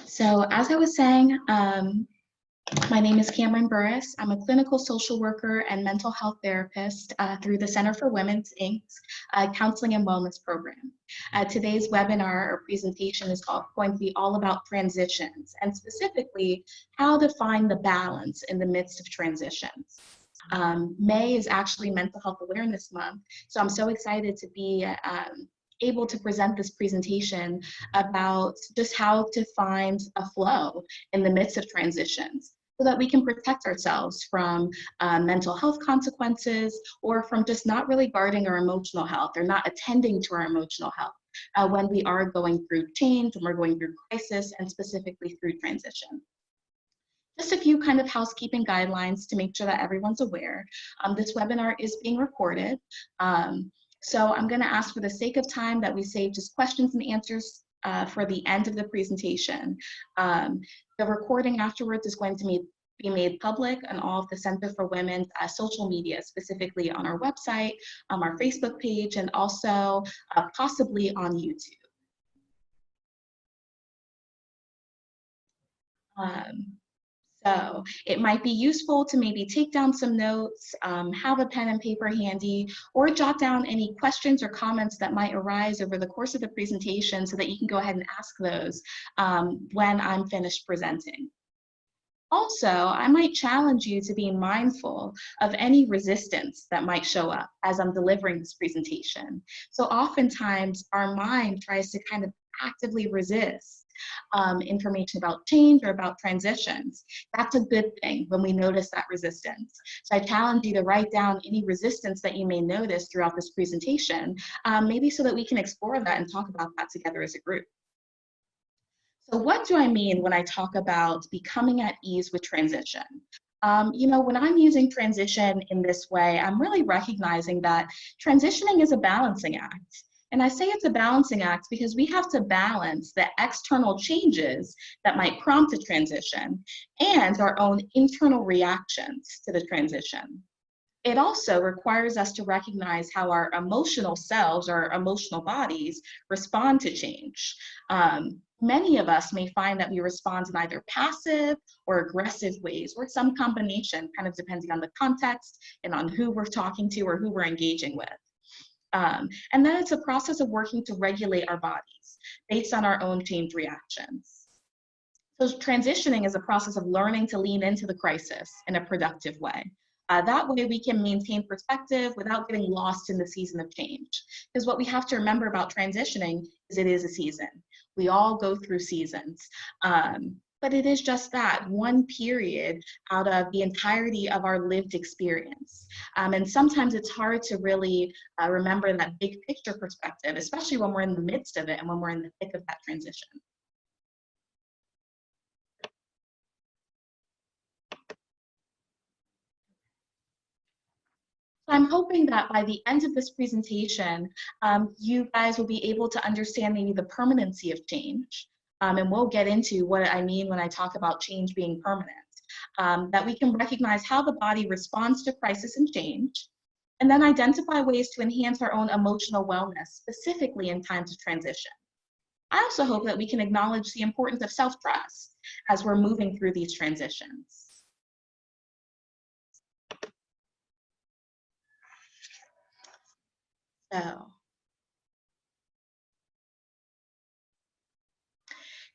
So as I was saying, my name is Cameron Burris. I'm a clinical social worker and mental health therapist through the Center for Women's Inc.'s Counseling and Wellness Program. Today's webinar or presentation is going to be all about transitions, and specifically how to find the balance in the midst of transitions. May is actually Mental Health Awareness Month, so I'm so excited to be able to present this presentation about just how to find a flow in the midst of transitions so that we can protect ourselves from mental health consequences or from just not really guarding our emotional health or not attending to our emotional health when we are going through change, when we're going through crisis, and specifically through transition. Just a few kind of housekeeping guidelines to make sure that everyone's aware. This webinar is being recorded. So I'm going to ask, for the sake of time, that we save just questions and answers for the end of the presentation. The recording afterwards is going to be made public on all of the Center for Women's social media, specifically on our website, our Facebook page, and also possibly on YouTube. So it might be useful to maybe take down some notes, have a pen and paper handy, or jot down any questions or comments that might arise over the course of the presentation so that you can go ahead and ask those when I'm finished presenting. Also, I might challenge you to be mindful of any resistance that might show up as I'm delivering this presentation. So oftentimes our mind tries to kind of actively resist information about change or about transitions. That's a good thing when we notice that resistance. So I challenge you to write down any resistance that you may notice throughout this presentation, maybe so that we can explore that and talk about that together as a group. So what do I mean when I talk about becoming at ease with transition? When I'm using transition in this way, I'm really recognizing that transitioning is a balancing act. And I say it's a balancing act because we have to balance the external changes that might prompt a transition and our own internal reactions to the transition. It also requires us to recognize how our emotional selves, our emotional bodies, respond to change. Many of us may find that we respond in either passive or aggressive ways, or some combination, kind of depending on the context and on who we're talking to or who we're engaging with. And then it's a process of working to regulate our bodies based on our own change reactions. So transitioning is a process of learning to lean into the crisis in a productive way. That way we can maintain perspective without getting lost in the season of change. Because what we have to remember about transitioning is it is a season. We all go through seasons. But it is just that, one period out of the entirety of our lived experience. And sometimes it's hard to really remember that big picture perspective, especially when we're in the midst of it and when we're in the thick of that transition. I'm hoping that by the end of this presentation, you guys will be able to understand maybe the permanency of change. And we'll get into what I mean when I talk about change being permanent. That we can recognize how the body responds to crisis and change, and then identify ways to enhance our own emotional wellness, specifically in times of transition. I also hope that we can acknowledge the importance of self-trust as we're moving through these transitions. So,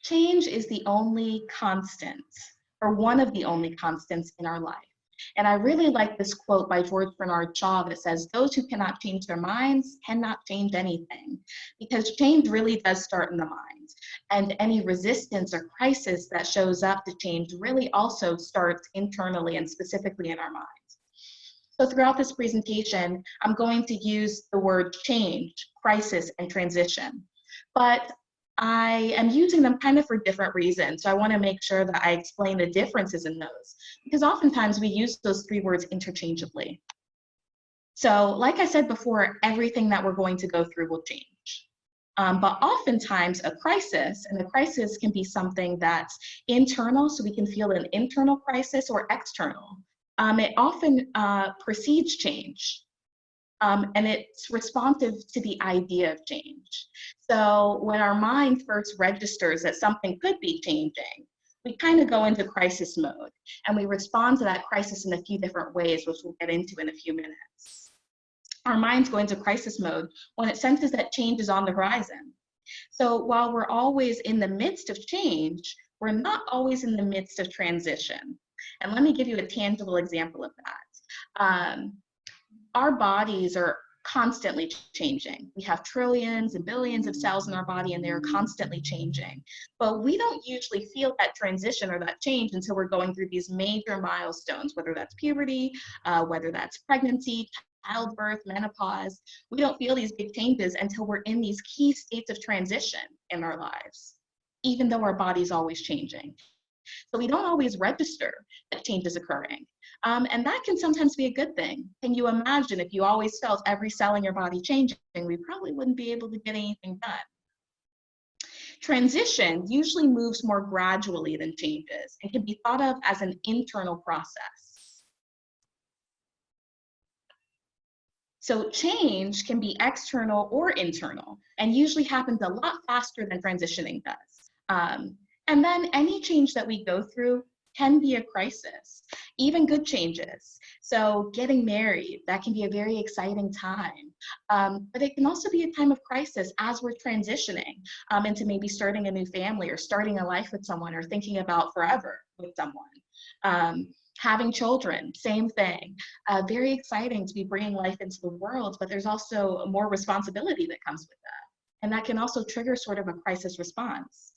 change is the only constant, or one of the only constants in our life. And I really like this quote by George Bernard Shaw that says, "Those who cannot change their minds cannot change anything," because change really does start in the mind. And any resistance or crisis that shows up to change really also starts internally and specifically in our minds. So throughout this presentation, I'm going to use the word change, crisis, and transition. But I am using them kind of for different reasons. So I want to make sure that I explain the differences in those, because oftentimes we use those three words interchangeably. So like I said before, everything that we're going to go through will change. But oftentimes a crisis, and a crisis can be something that's internal, so we can feel an internal crisis, or external. It often precedes change. and it's responsive to the idea of change. So when our mind first registers that something could be changing, we kind of go into crisis mode, and we respond to that crisis in a few different ways, which we'll get into in a few minutes. Our minds go into crisis mode when it senses that change is on the horizon. So while we're always in the midst of change, we're not always in the midst of transition. And let me give you a tangible example of that. Our bodies are constantly changing. We have trillions and billions of cells in our body, and they're constantly changing. But we don't usually feel that transition or that change until we're going through these major milestones, whether that's puberty, whether that's pregnancy, childbirth, menopause. We don't feel these big changes until we're in these key states of transition in our lives, even though our body's always changing. So we don't always register that change is occurring. And that can sometimes be a good thing. Can you imagine if you always felt every cell in your body changing, we probably wouldn't be able to get anything done. Transition usually moves more gradually than changes and can be thought of as an internal process. So change can be external or internal and usually happens a lot faster than transitioning does. And then any change that we go through can be a crisis, even good changes. So getting married, that can be a very exciting time. But it can also be a time of crisis as we're transitioning into maybe starting a new family or starting a life with someone or thinking about forever with someone. Having children, same thing. Very exciting to be bringing life into the world, but there's also more responsibility that comes with that. And that can also trigger sort of a crisis response.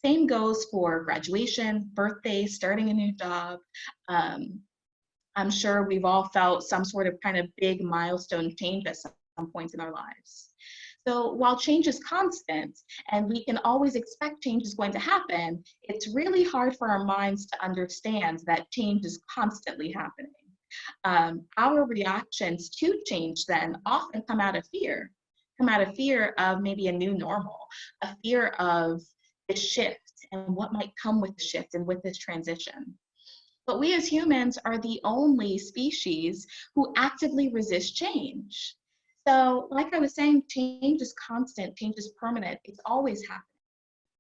Same goes for graduation, birthday, starting a new job. I'm sure we've all felt some sort of kind of big milestone change at some point in our lives. So while change is constant and we can always expect change is going to happen, it's really hard for our minds to understand that change is constantly happening. Our reactions to change then often come out of fear of maybe a new normal, a fear of the shift and what might come with the shift and with this transition. But we as humans are the only species who actively resist change. So like I was saying, change is constant, change is permanent, it's always happening.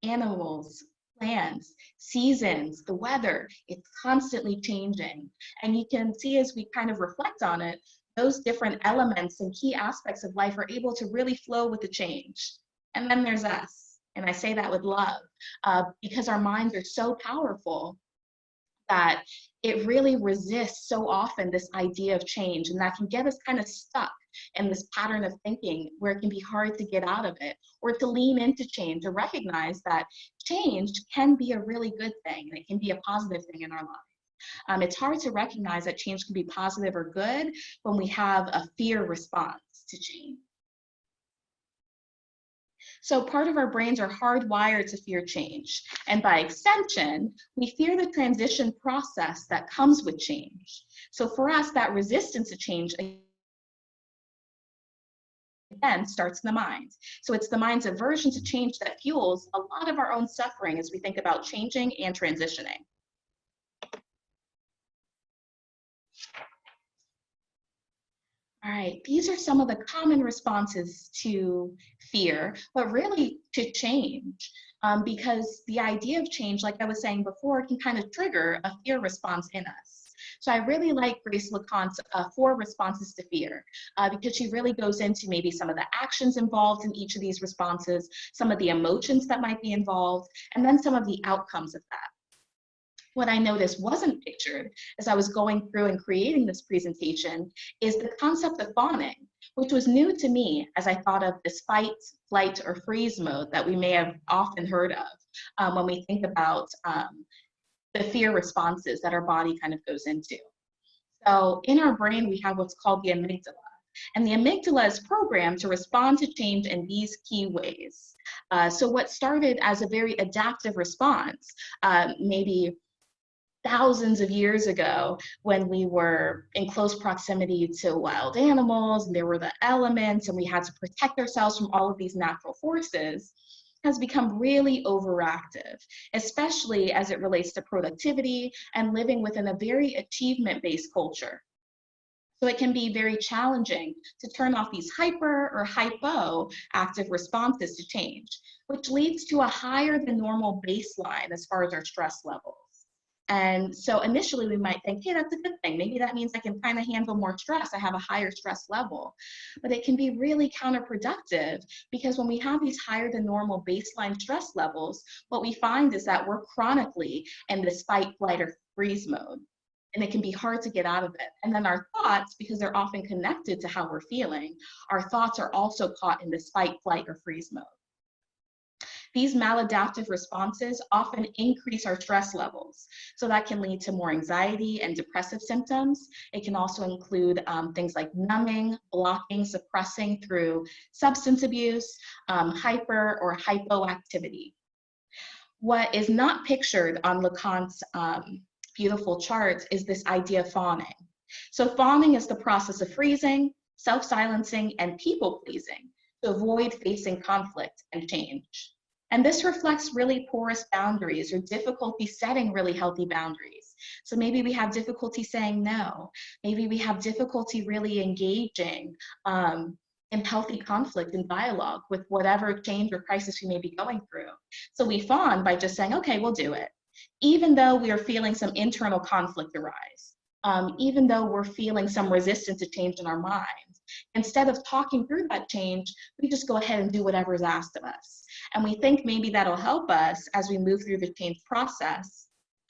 Animals, plants, seasons, the weather, it's constantly changing. And you can see as we kind of reflect on it, those different elements and key aspects of life are able to really flow with the change. And then there's us. And I say that with love, because our minds are so powerful that it really resists so often this idea of change, and that can get us kind of stuck in this pattern of thinking where it can be hard to get out of it or to lean into change or recognize that change can be a really good thing and it can be a positive thing in our life. It's hard to recognize that change can be positive or good when we have a fear response to change. So part of our brains are hardwired to fear change. And by extension, we fear the transition process that comes with change. So for us, that resistance to change again starts in the mind. So it's the mind's aversion to change that fuels a lot of our own suffering as we think about changing and transitioning. All right, these are some of the common responses to fear, but really to change, because the idea of change, like I was saying before, can kind of trigger a fear response in us. So I really like Grace Lacan's 4 responses to fear, because she really goes into maybe some of the actions involved in each of these responses, some of the emotions that might be involved, and then some of the outcomes of that. What I noticed wasn't pictured as I was going through and creating this presentation is the concept of fawning, which was new to me as I thought of this fight, flight, or freeze mode that we may have often heard of when we think about the fear responses that our body kind of goes into. So in our brain, we have what's called the amygdala. And the amygdala is programmed to respond to change in these key ways. So what started as a very adaptive response, maybe thousands of years ago when we were in close proximity to wild animals and there were the elements and we had to protect ourselves from all of these natural forces, has become really overactive, especially as it relates to productivity and living within a very achievement-based culture. So it can be very challenging to turn off these hyper or hypoactive responses to change, which leads to a higher than normal baseline as far as our stress levels. And so initially we might think, hey, that's a good thing. Maybe that means I can kind of handle more stress. I have a higher stress level. But it can be really counterproductive, because when we have these higher than normal baseline stress levels, what we find is that we're chronically in this fight, flight, or freeze mode. And it can be hard to get out of it. And then our thoughts, because they're often connected to how we're feeling, our thoughts are also caught in this fight, flight, or freeze mode. These maladaptive responses often increase our stress levels. So that can lead to more anxiety and depressive symptoms. It can also include things like numbing, blocking, suppressing through substance abuse, hyper or hypoactivity. What is not pictured on Lacan's beautiful charts is this idea of fawning. So fawning is the process of freezing, self-silencing, and people-pleasing to avoid facing conflict and change. And this reflects really porous boundaries or difficulty setting really healthy boundaries. So maybe we have difficulty saying no. Maybe we have difficulty really engaging in healthy conflict and dialogue with whatever change or crisis we may be going through. So we fawn by just saying, okay, we'll do it, even though we are feeling some internal conflict arise, even though we're feeling some resistance to change in our minds. Instead of talking through that change, we just go ahead and do whatever is asked of us. And we think maybe that'll help us as we move through the change process.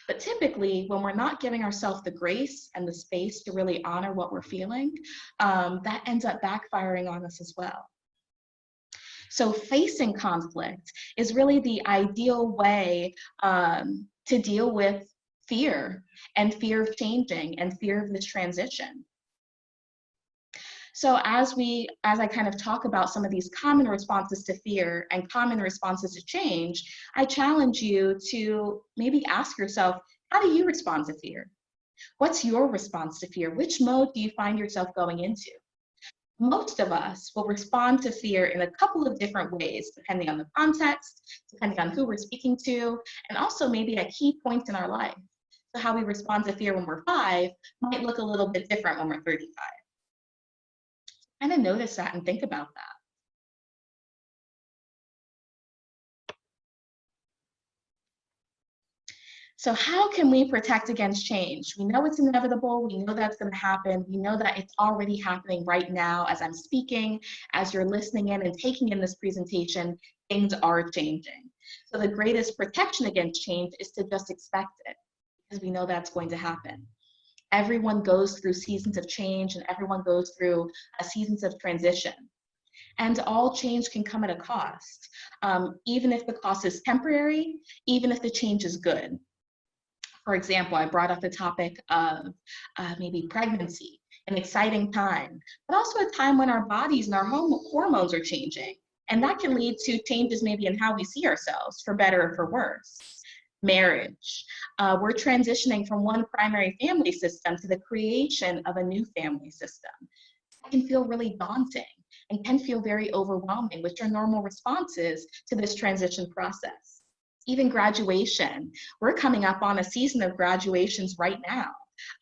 But typically, when we're not giving ourselves the grace and the space to really honor what we're feeling, that ends up backfiring on us as well. So facing conflict is really the ideal way to deal with fear and fear of changing and fear of this transition. So as I kind of talk about some of these common responses to fear and common responses to change, I challenge you to maybe ask yourself, how do you respond to fear? What's your response to fear? Which mode do you find yourself going into? Most of us will respond to fear in a couple of different ways, depending on the context, depending on who we're speaking to, and also maybe at key points in our life. So how we respond to fear when we're 5 might look a little bit different when we're 35. Kind of notice that and think about that. So how can we protect against change? We know it's inevitable. We know that's going to happen. We know that it's already happening right now as I'm speaking, as you're listening in and taking in this presentation, things are changing. So the greatest protection against change is to just expect it, because we know that's going to happen. Everyone goes through seasons of change, and everyone goes through seasons of transition. And all change can come at a cost, even if the cost is temporary, even if the change is good. For example, I brought up the topic of maybe pregnancy, an exciting time, but also a time when our bodies and our hormones are changing. And that can lead to changes maybe in how we see ourselves, for better or for worse. Marriage. We're transitioning from one primary family system to the creation of a new family system. It can feel really daunting and can feel very overwhelming, which are normal responses to this transition process. Even graduation. We're coming up on a season of graduations right now.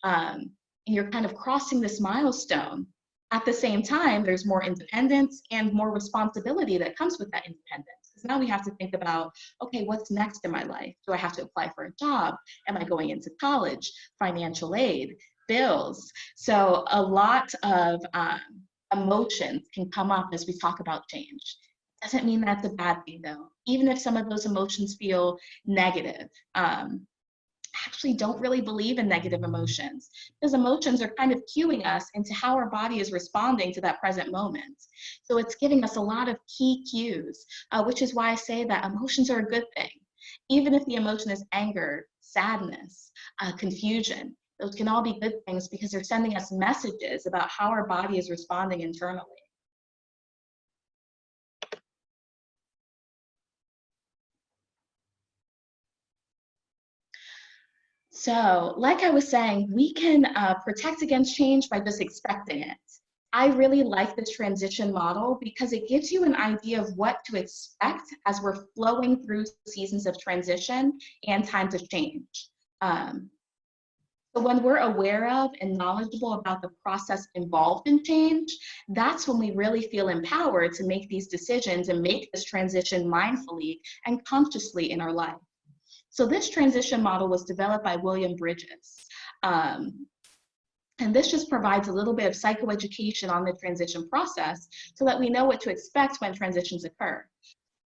And you're kind of crossing this milestone. At the same time, there's more independence and more responsibility that comes with that independence. Because now we have to think about, okay, what's next in my life? Do I have to apply for a job? Am I going into college? Financial aid, bills. So a lot of emotions can come up as we talk about change. Doesn't mean that's a bad thing though. Even if some of those emotions feel negative. Actually don't really believe in negative emotions, because emotions are kind of cueing us into how our body is responding to that present moment. So it's giving us a lot of key cues, which is why I say that emotions are a good thing. Even if the emotion is anger, sadness, confusion, those can all be good things because they're sending us messages about how our body is responding internally. So, like I was saying, we can protect against change by just expecting it. I really like this transition model because it gives you an idea of what to expect as we're flowing through seasons of transition and times of change. So So when we're aware of and knowledgeable about the process involved in change, that's when we really feel empowered to make these decisions and make this transition mindfully and consciously in our life. So this transition model was developed by William Bridges. And this just provides a little bit of psychoeducation on the transition process so that we know what to expect when transitions occur.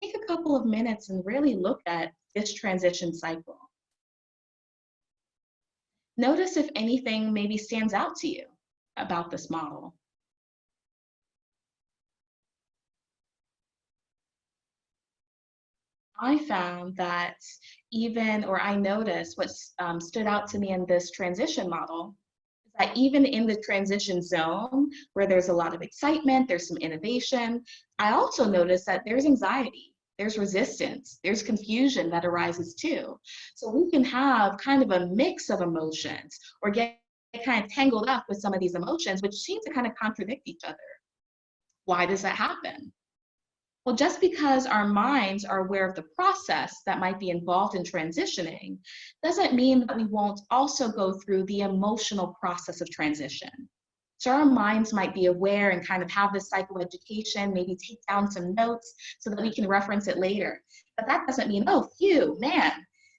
Take a couple of minutes and really look at this transition cycle. Notice if anything maybe stands out to you about this model. I found that I noticed what stood out to me in this transition model is that even in the transition zone where there's a lot of excitement, there's some innovation, I also noticed that there's anxiety, there's resistance, there's confusion that arises too. So we can have kind of a mix of emotions or get kind of tangled up with some of these emotions, which seem to kind of contradict each other. Why does that happen? Well, just because our minds are aware of the process that might be involved in transitioning doesn't mean that we won't also go through the emotional process of transition. So our minds might be aware and kind of have this psychoeducation, maybe take down some notes so that we can reference it later. But that doesn't mean, oh, phew, man,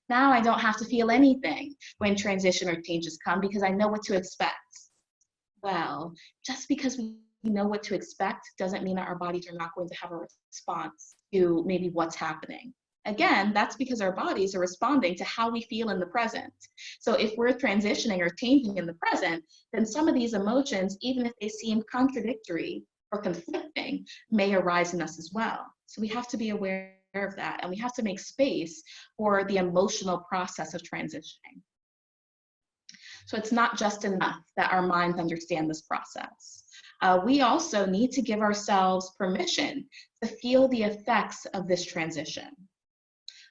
now I don't have to feel anything when transition or changes come because I know what to expect. Well, just because we know what to expect doesn't mean that our bodies are not going to have a response to maybe what's happening. Again, that's because our bodies are responding to how we feel in the present. So if we're transitioning or changing in the present, then some of these emotions, even if they seem contradictory or conflicting, may arise in us as well. So we have to be aware of that, and we have to make space for the emotional process of transitioning. So it's not just enough that our minds understand this process. We also need to give ourselves permission to feel the effects of this transition.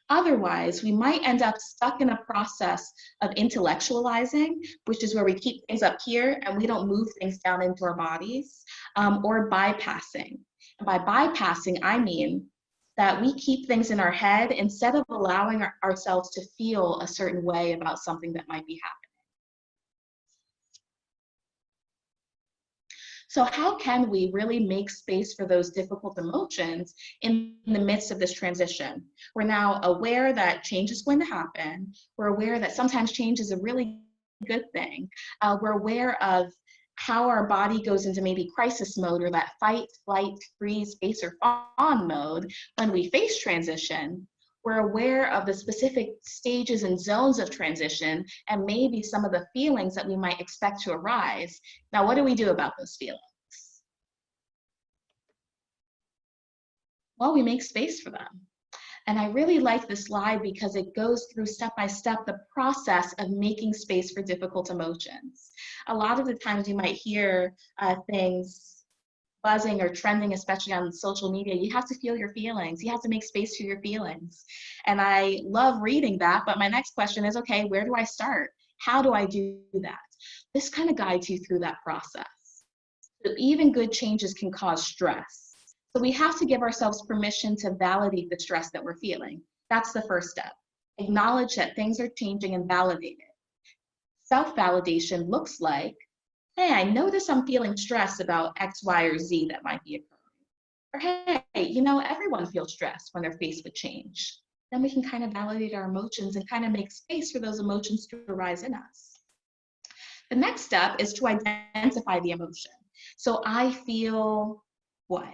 Otherwise, we might end up stuck in a process of intellectualizing, which is where we keep things up here and we don't move things down into our bodies, or bypassing. And by bypassing, I mean that we keep things in our head instead of allowing ourselves to feel a certain way about something that might be happening. So how can we really make space for those difficult emotions in the midst of this transition? We're now aware that change is going to happen. We're aware that sometimes change is a really good thing. We're aware of how our body goes into maybe crisis mode or that fight, flight, freeze, face, or fawn mode when we face transition. We're aware of the specific stages and zones of transition and maybe some of the feelings that we might expect to arise. Now, what do we do about those feelings? Well, we make space for them. And I really like this slide because it goes through step by step the process of making space for difficult emotions. A lot of the times you might hear things buzzing or trending, especially on social media. You have to feel your feelings. You have to make space for your feelings. And I love reading that, but my next question is, okay, where do I start? How do I do that? This kind of guides you through that process. So even good changes can cause stress. So we have to give ourselves permission to validate the stress that we're feeling. That's the first step. Acknowledge that things are changing and validate it. Self-validation looks like, hey, I notice I'm feeling stressed about X, Y, or Z that might be occurring. Or hey, you know, everyone feels stressed when they're faced with change. Then we can kind of validate our emotions and kind of make space for those emotions to arise in us. The next step is to identify the emotion. So I feel what?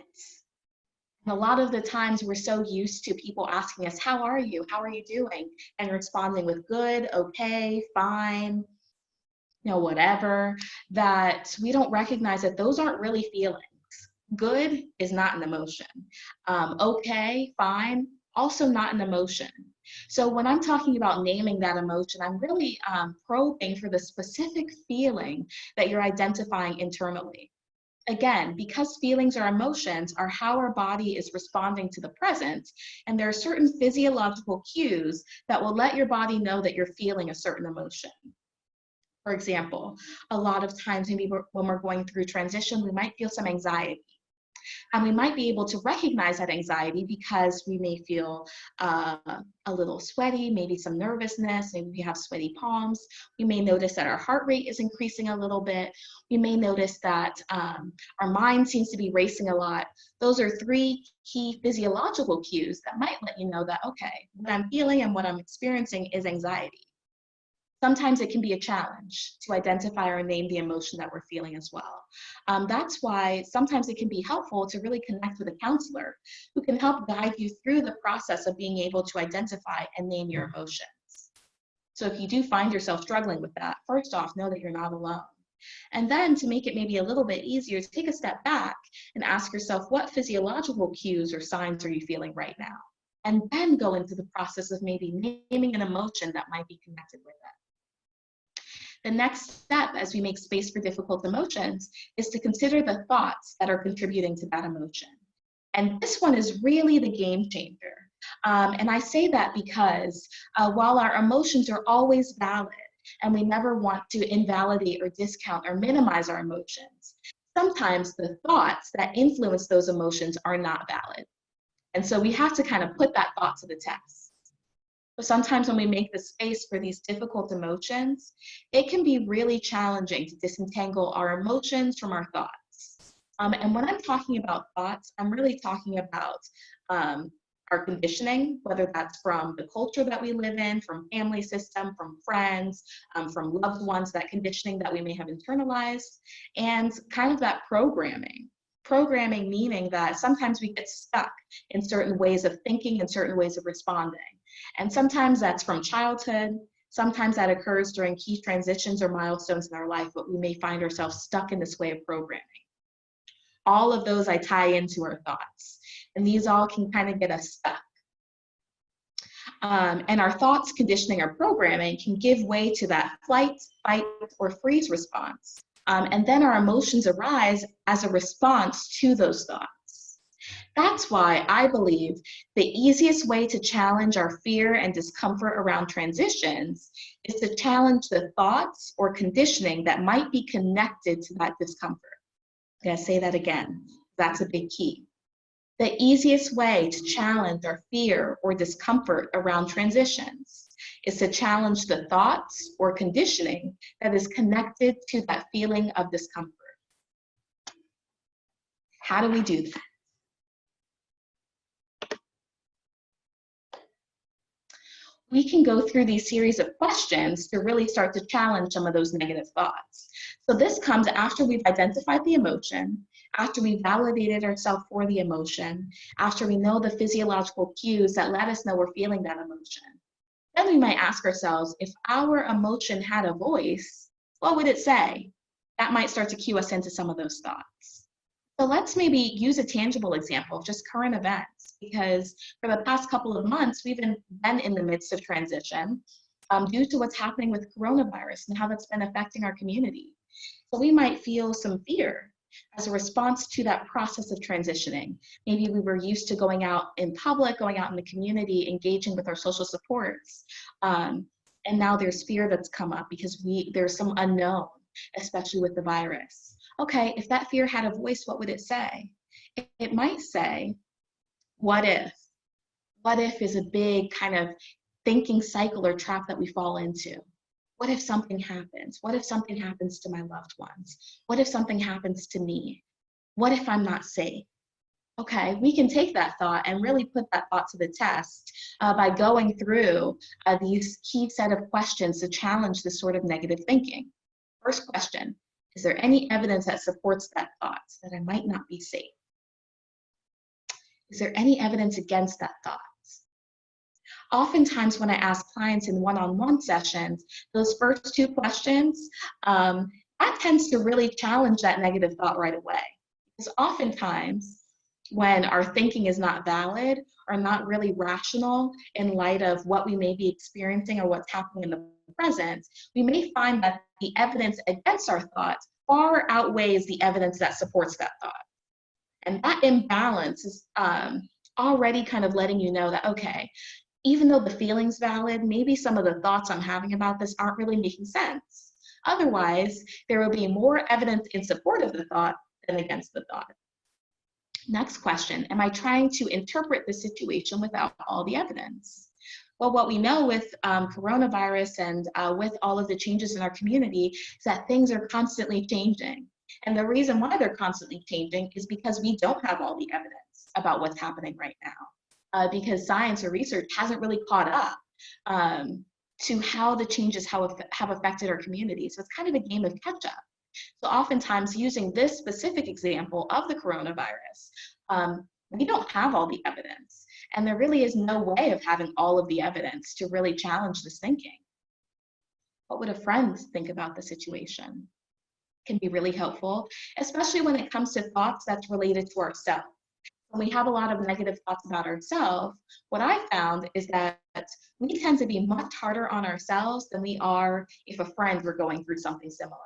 And a lot of the times we're so used to people asking us, how are you? How are you doing? And responding with good, okay, fine, you know, whatever, that we don't recognize that those aren't really feelings. Good is not an emotion. Okay, fine, also not an emotion. So when I'm talking about naming that emotion, I'm really probing for the specific feeling that you're identifying internally. Again, because feelings or emotions are how our body is responding to the present, and there are certain physiological cues that will let your body know that you're feeling a certain emotion. For example, a lot of times maybe when we're going through transition, we might feel some anxiety. And we might be able to recognize that anxiety because we may feel a little sweaty, maybe some nervousness, maybe we have sweaty palms. We may notice that our heart rate is increasing a little bit. We may notice that our mind seems to be racing a lot. Those are 3 key physiological cues that might let you know that, okay, what I'm feeling and what I'm experiencing is anxiety. Sometimes it can be a challenge to identify or name the emotion that we're feeling as well. That's why sometimes it can be helpful to really connect with a counselor who can help guide you through the process of being able to identify and name your emotions. So if you do find yourself struggling with that, first off, know that you're not alone. And then to make it maybe a little bit easier, to take a step back and ask yourself, what physiological cues or signs are you feeling right now? And then go into the process of maybe naming an emotion that might be connected with it. The next step as we make space for difficult emotions is to consider the thoughts that are contributing to that emotion. And this one is really the game changer. And I say that because while our emotions are always valid and we never want to invalidate or discount or minimize our emotions, sometimes the thoughts that influence those emotions are not valid. And so we have to kind of put that thought to the test. So sometimes when we make the space for these difficult emotions, it can be really challenging to disentangle our emotions from our thoughts. And when I'm talking about thoughts, I'm really talking about our conditioning, whether that's from the culture that we live in, from family system, from friends, from loved ones, that conditioning that we may have internalized, and kind of that programming. Programming meaning that sometimes we get stuck in certain ways of thinking and certain ways of responding. And sometimes that's from childhood, sometimes that occurs during key transitions or milestones in our life, but we may find ourselves stuck in this way of programming. All of those I tie into our thoughts, and these all can kind of get us stuck. And our thoughts, conditioning, or programming can give way to that flight, fight, or freeze response. And then our emotions arise as a response to those thoughts. That's why I believe the easiest way to challenge our fear and discomfort around transitions is to challenge the thoughts or conditioning that might be connected to that discomfort. I'm going to say that again. That's a big key. The easiest way to challenge our fear or discomfort around transitions is to challenge the thoughts or conditioning that is connected to that feeling of discomfort. How do we do that? We can go through these series of questions to really start to challenge some of those negative thoughts. So this comes after we've identified the emotion, after we've validated ourselves for the emotion, after we know the physiological cues that let us know we're feeling that emotion. Then we might ask ourselves, if our emotion had a voice, what would it say? That might start to cue us into some of those thoughts. So let's maybe use a tangible example of just current events, because for the past couple of months, we've been in the midst of transition due to what's happening with coronavirus and how that's been affecting our community. So we might feel some fear as a response to that process of transitioning. Maybe we were used to going out in public, going out in the community, engaging with our social supports. And now there's fear that's come up because there's some unknown, especially with the virus. Okay, if that fear had a voice, what would it say? It might say, what if? What if is a big kind of thinking cycle or trap that we fall into. What if something happens? What if something happens to my loved ones? What if something happens to me? What if I'm not safe? Okay, we can take that thought and really put that thought to the test by going through these key set of questions to challenge this sort of negative thinking. First question, is there any evidence that supports that thought, that I might not be safe? Is there any evidence against that thought? Oftentimes when I ask clients in one-on-one sessions, those first two questions, that tends to really challenge that negative thought right away. Because oftentimes when our thinking is not valid or not really rational in light of what we may be experiencing or what's happening in the present, we may find that the evidence against our thought far outweighs the evidence that supports that thought. And that imbalance is already kind of letting you know that, okay, even though the feeling's valid, maybe some of the thoughts I'm having about this aren't really making sense. Otherwise, there will be more evidence in support of the thought than against the thought. Next question, am I trying to interpret the situation without all the evidence? Well, what we know with coronavirus and with all of the changes in our community is that things are constantly changing. And the reason why they're constantly changing is because we don't have all the evidence about what's happening right now, because science or research hasn't really caught up to how the changes have affected our community. So it's kind of a game of catch up. So oftentimes using this specific example of the coronavirus, we don't have all the evidence. And there really is no way of having all of the evidence to really challenge this thinking. What would a friend think about the situation? Can be really helpful, especially when it comes to thoughts that's related to ourselves. When we have a lot of negative thoughts about ourselves, what I found is that we tend to be much harder on ourselves than we are if a friend were going through something similar.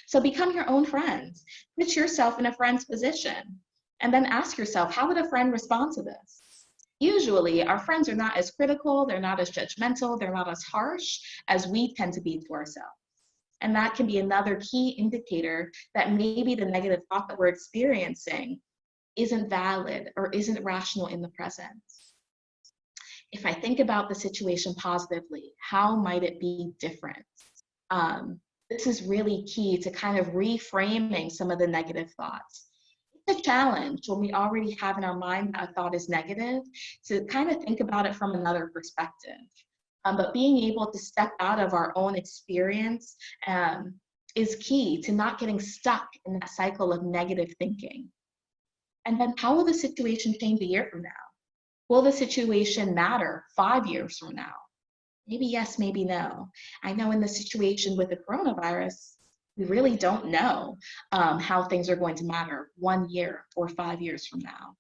So become your own friend. Put yourself in a friend's position and then ask yourself, how would a friend respond to this? Usually, our friends are not as critical, they're not as judgmental, they're not as harsh as we tend to be to ourselves. And that can be another key indicator that maybe the negative thought that we're experiencing isn't valid or isn't rational in the present. If I think about the situation positively, how might it be different? This is really key to kind of reframing some of the negative thoughts. It's a challenge when we already have in our mind that a thought is negative to kind of think about it from another perspective. But being able to step out of our own experience is key to not getting stuck in that cycle of negative thinking. And then how will the situation change a year from now? Will the situation matter 5 years from now? Maybe yes, maybe no. I know in the situation with the coronavirus, we really don't know how things are going to matter 1 year or 5 years from now.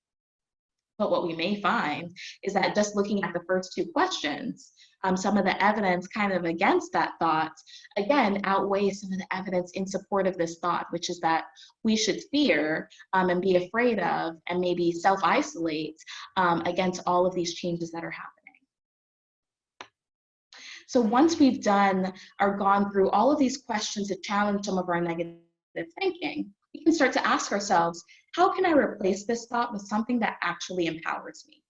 But what we may find is that just looking at the first two questions, some of the evidence kind of against that thought, again, outweighs some of the evidence in support of this thought, which is that we should fear and be afraid of and maybe self-isolate against all of these changes that are happening. So once we've done or gone through all of these questions to challenge some of our negative thinking, we can start to ask ourselves, how can I replace this thought with something that actually empowers me?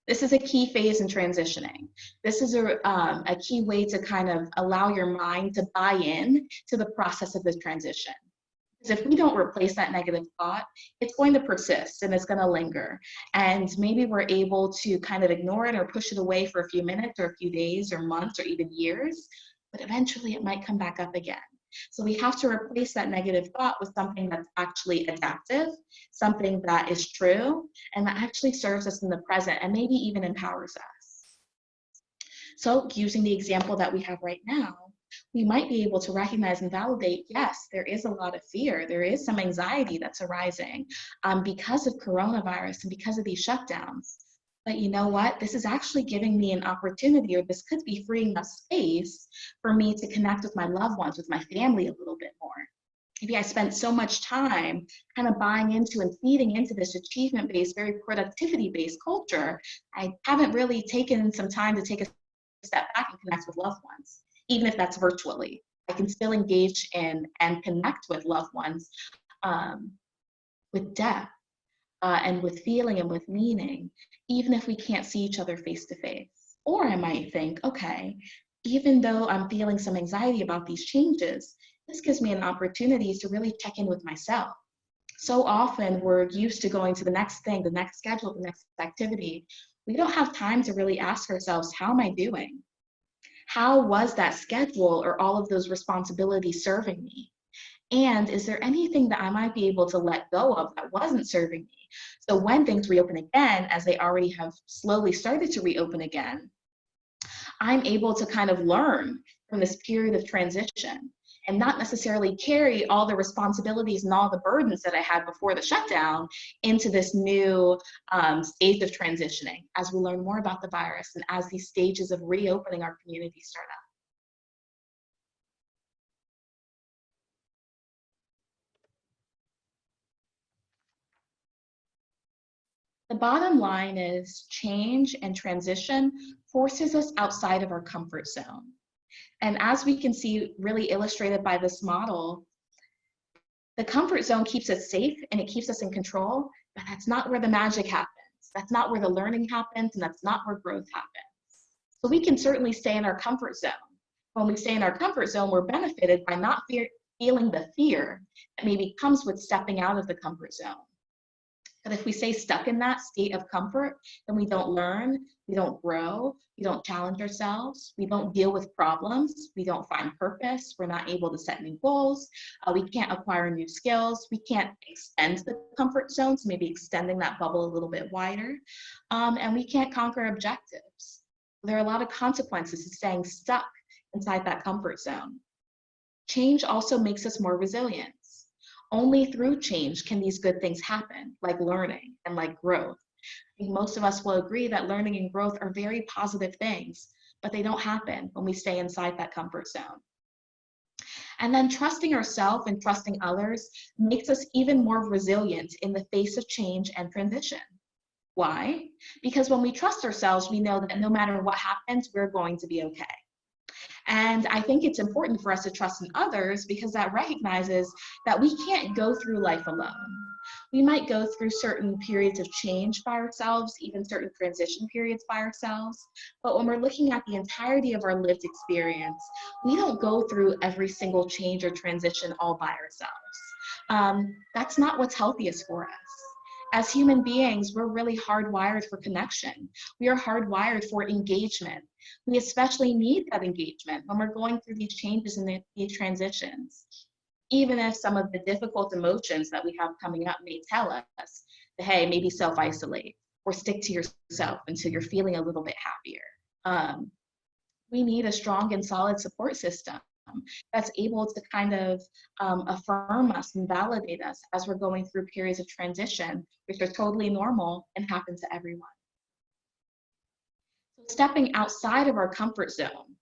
This is a key phase in transitioning. This is a key way to kind of allow your mind to buy in to the process of the transition. Because if we don't replace that negative thought, it's going to persist and it's going to linger. And maybe we're able to kind of ignore it or push it away for a few minutes or a few days or months or even years, but eventually it might come back up again. So we have to replace that negative thought with something that's actually adaptive, something that is true, and that actually serves us in the present and maybe even empowers us. So using the example that we have right now, we might be able to recognize and validate, yes, there is a lot of fear, there is some anxiety that's arising because of coronavirus and because of these shutdowns. But you know what? This is actually giving me an opportunity, or this could be freeing up space for me to connect with my loved ones, with my family a little bit more. Maybe I spent so much time kind of buying into and feeding into this achievement-based, very productivity-based culture. I haven't really taken some time to take a step back and connect with loved ones, even if that's virtually. I can still engage in and connect with loved ones with depth. And with feeling and with meaning, even if we can't see each other face to face. Or I might think, okay, even though I'm feeling some anxiety about these changes, this gives me an opportunity to really check in with myself. So often we're used to going to the next thing, the next schedule, the next activity. We don't have time to really ask ourselves, how am I doing? How was that schedule or all of those responsibilities serving me? And is there anything that I might be able to let go of that wasn't serving me? So when things reopen again, as they already have slowly started to reopen again, I'm able to kind of learn from this period of transition and not necessarily carry all the responsibilities and all the burdens that I had before the shutdown into this new stage of transitioning as we learn more about the virus and as these stages of reopening our community start up. The bottom line is change and transition forces us outside of our comfort zone. And as we can see really illustrated by this model, the comfort zone keeps us safe and it keeps us in control, But that's not where the magic happens. That's not where the learning happens, and that's not where growth happens. So we can certainly stay in our comfort zone. When we stay in our comfort zone, we're benefited by not feeling the fear that maybe comes with stepping out of the comfort zone. But if we stay stuck in that state of comfort, then we don't learn, we don't grow, we don't challenge ourselves, we don't deal with problems, we don't find purpose, we're not able to set new goals, we can't acquire new skills, we can't extend the comfort zone, so maybe extending that bubble a little bit wider, and we can't conquer objectives. There are a lot of consequences to staying stuck inside that comfort zone. Change also makes us more resilient. Only through change can these good things happen, like learning and like growth. I think most of us will agree that learning and growth are very positive things, but they don't happen when we stay inside that comfort zone. And then trusting ourselves and trusting others makes us even more resilient in the face of change and transition. Why? Because when we trust ourselves, we know that no matter what happens, we're going to be okay. And I think it's important for us to trust in others because that recognizes that we can't go through life alone. We might go through certain periods of change by ourselves, even certain transition periods by ourselves. But when we're looking at the entirety of our lived experience, we don't go through every single change or transition all by ourselves. That's not what's healthiest for us. As human beings, we're really hardwired for connection. We are hardwired for engagement. We especially need that engagement when we're going through these changes and these transitions. Even if some of the difficult emotions that we have coming up may tell us that, hey, maybe self-isolate or stick to yourself until you're feeling a little bit happier. We need a strong and solid support system that's able to kind of affirm us and validate us as we're going through periods of transition, which are totally normal and happen to everyone. So stepping outside of our comfort zone,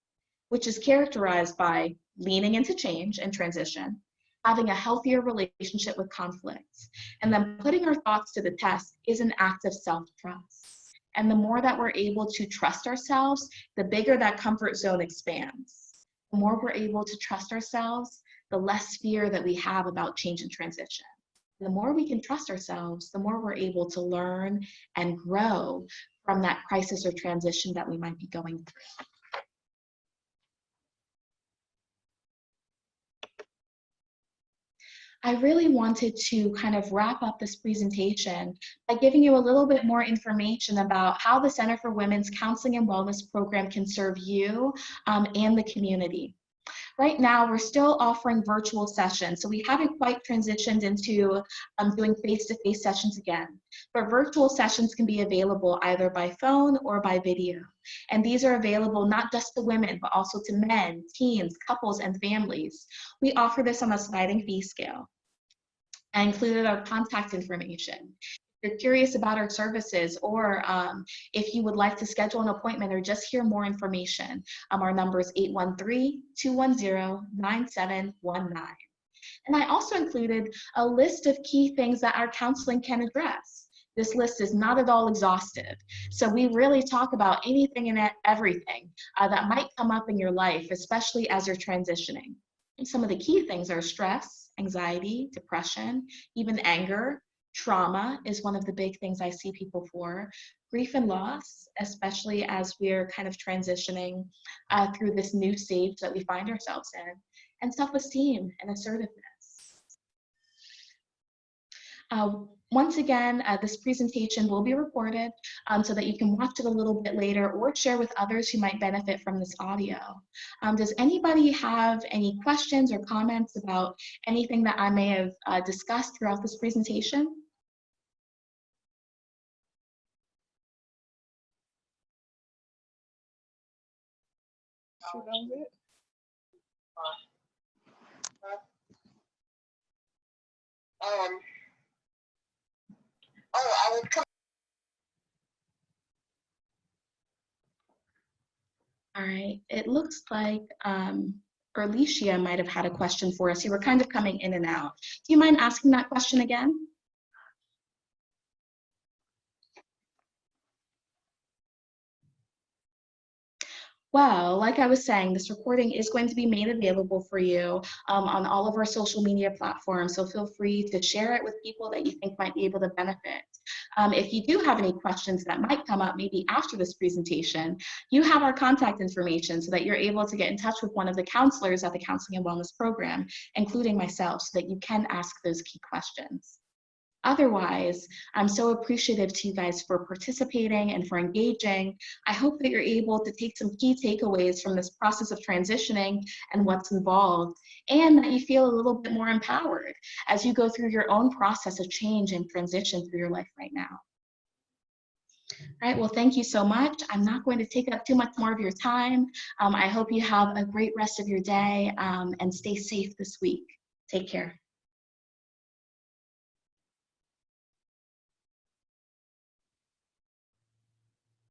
which is characterized by leaning into change and transition, having a healthier relationship with conflict, and then putting our thoughts to the test is an act of self-trust. And the more that we're able to trust ourselves, the bigger that comfort zone expands. The more we're able to trust ourselves, the less fear that we have about change and transition. And the more we can trust ourselves, the more we're able to learn and grow from that crisis or transition that we might be going through. I really wanted to kind of wrap up this presentation by giving you a little bit more information about how the Center for Women's Counseling and Wellness program can serve you and the community. Right now, we're still offering virtual sessions, so we haven't quite transitioned into doing face-to-face sessions again. But virtual sessions can be available either by phone or by video. And these are available not just to women, but also to men, teens, couples, and families. We offer this on a sliding fee scale. I included our contact information. If you're curious about our services, or if you would like to schedule an appointment or just hear more information, our number is 813-210-9719. And I also included a list of key things that our counseling can address. This list is not at all exhaustive. So we really talk about anything and everything that might come up in your life, especially as you're transitioning. And some of the key things are stress, anxiety, depression, even anger. Trauma is one of the big things I see people for. Grief and loss, especially as we're kind of transitioning through this new stage that we find ourselves in. And self-esteem and assertiveness. Once again, this presentation will be recorded so that you can watch it a little bit later or share with others who might benefit from this audio. Does anybody have any questions or comments about anything that I may have discussed throughout this presentation? I would come. All right, it looks like Alicia might have had a question for us. You were kind of coming in and out. Do you mind asking that question again? Well, like I was saying, this recording is going to be made available for you on all of our social media platforms, so feel free to share it with people that you think might be able to benefit. If you do have any questions that might come up maybe after this presentation, you have our contact information so that you're able to get in touch with one of the counselors at the Counseling and Wellness Program, including myself, so that you can ask those key questions. Otherwise, I'm so appreciative to you guys for participating and for engaging. I hope that you're able to take some key takeaways from this process of transitioning and what's involved, and that you feel a little bit more empowered as you go through your own process of change and transition through your life right now. All right, well, thank you so much. I'm not going to take up too much more of your time. I hope you have a great rest of your day and stay safe this week. Take care.